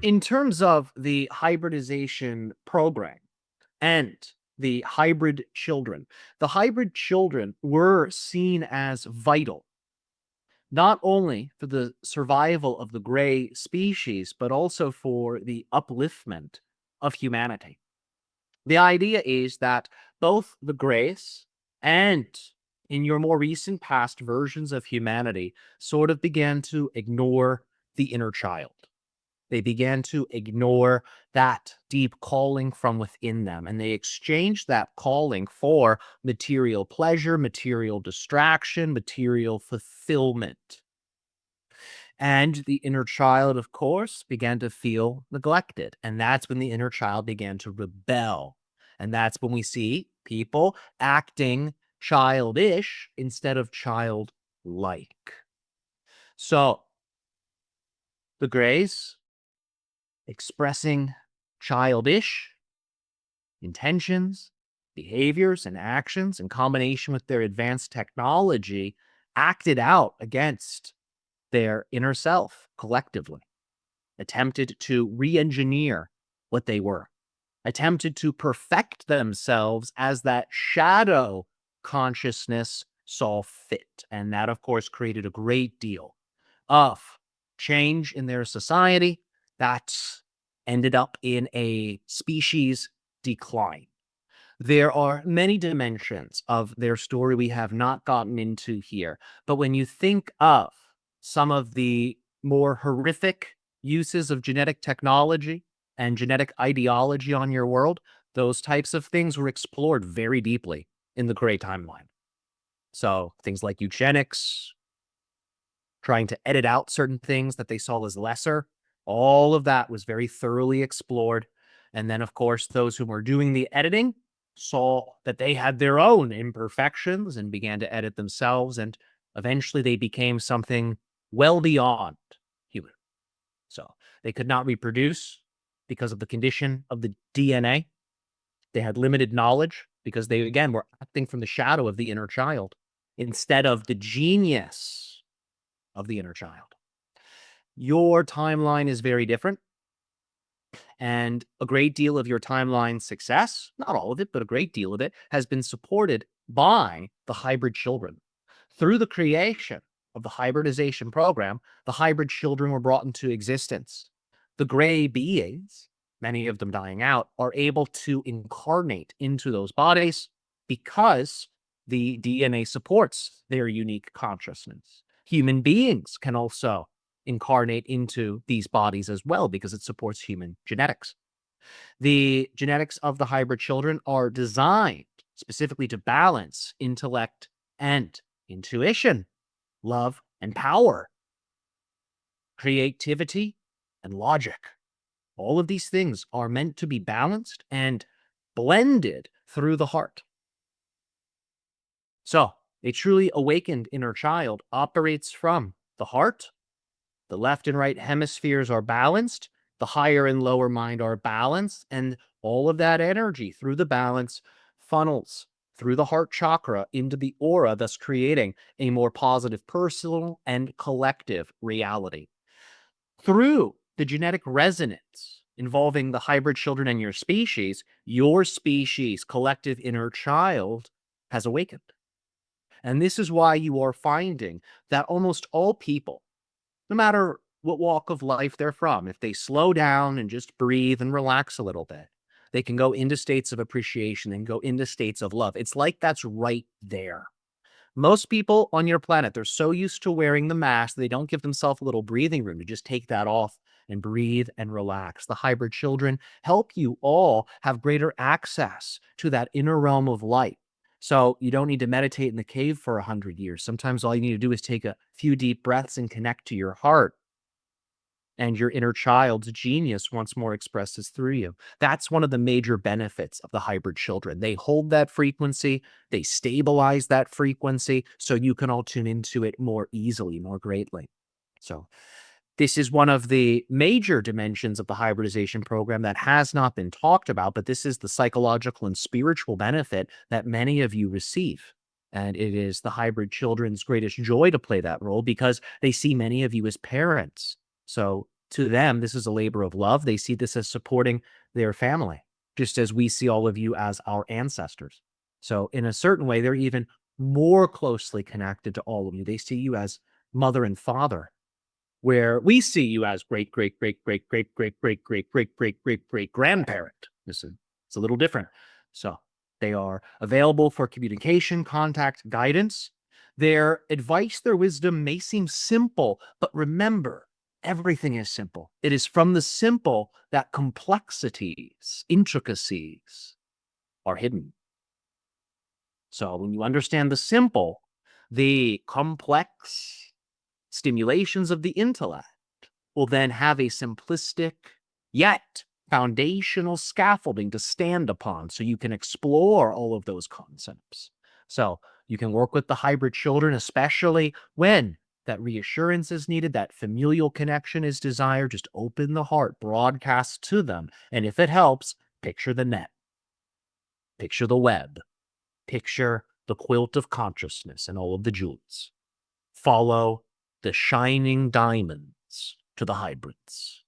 In terms of the hybridization program and the hybrid children were seen as vital, not only for the survival of the gray species, but also for the upliftment of humanity. The idea is that both the grays and in your more recent past versions of humanity sort of began to ignore the inner child. They began to ignore that deep calling from within them, and they exchanged that calling for material pleasure, material distraction, material fulfillment. And the inner child, of course, began to feel neglected. And that's when the inner child began to rebel. And that's when we see people acting childish instead of childlike. So the grays expressing childish intentions, behaviors, and actions in combination with their advanced technology acted out against their inner self collectively, attempted to re engineer what they were, attempted to perfect themselves as that shadow consciousness saw fit. And that, of course, created a great deal of change in their society that ended up in a species decline. There are many dimensions of their story we have not gotten into here. But when you think of some of the more horrific uses of genetic technology and genetic ideology on your world, those types of things were explored very deeply in the Gray timeline. So things like eugenics, trying to edit out certain things that they saw as lesser, all of that was very thoroughly explored. And then, of course, those who were doing the editing saw that they had their own imperfections and began to edit themselves. And eventually they became something well beyond human. So they could not reproduce because of the condition of the DNA. They had limited knowledge because they, again, were acting from the shadow of the inner child instead of the genius of the inner child. Your timeline is very different. And a great deal of your timeline success, not all of it, but a great deal of it, has been supported by the hybrid children. Through the creation of the hybridization program, the hybrid children were brought into existence. The gray beings, many of them dying out, are able to incarnate into those bodies because the DNA supports their unique consciousness. Human beings can also incarnate into these bodies as well because it supports human genetics. The genetics of the hybrid children are designed specifically to balance intellect and intuition, love and power, creativity and logic. All of these things are meant to be balanced and blended through the heart. So, a truly awakened inner child operates from the heart. The left and right hemispheres are balanced. The higher and lower mind are balanced. And all of that energy through the balance funnels through the heart chakra into the aura, thus creating a more positive personal and collective reality. Through the genetic resonance involving the hybrid children and your species' collective inner child has awakened. And this is why you are finding that almost all people, no matter what walk of life they're from, if they slow down and just breathe and relax a little bit, they can go into states of appreciation and go into states of love. It's like that's right there. Most people on your planet, they're so used to wearing the mask, they don't give themselves a little breathing room to just take that off and breathe and relax. The hybrid children help you all have greater access to that inner realm of light. So you don't need to meditate in the cave for 100 years. Sometimes all you need to do is take a few deep breaths and connect to your heart. And your inner child's genius once more expresses through you. That's one of the major benefits of the hybrid children. They hold that frequency, they stabilize that frequency, so you can all tune into it more easily, more greatly. So this is one of the major dimensions of the hybridization program that has not been talked about, but this is the psychological and spiritual benefit that many of you receive. And it is the hybrid children's greatest joy to play that role because they see many of you as parents. So To them, this is a labor of love. They see this as supporting their family, just as we see all of you as our ancestors. So in a certain way, they're even more closely connected to all of you. They see you as mother and father, where we see you as great, great, great, great, great, great, great, great, great, great, great, great grandparent. It's a little different. So they are available for communication, contact, guidance. Their advice, their wisdom may seem simple, but remember, everything is simple. It is from the simple that complexities, intricacies are hidden. So when you understand the simple, the complex stimulations of the intellect will then have a simplistic yet foundational scaffolding to stand upon so you can explore all of those concepts. So you can work with the hybrid children, especially when that reassurance is needed, that familial connection is desired. Just open the heart, broadcast to them. And if it helps, picture the net, picture the web, picture the quilt of consciousness and all of the jewels. Follow the shining diamonds to the hybrids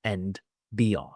and beyond.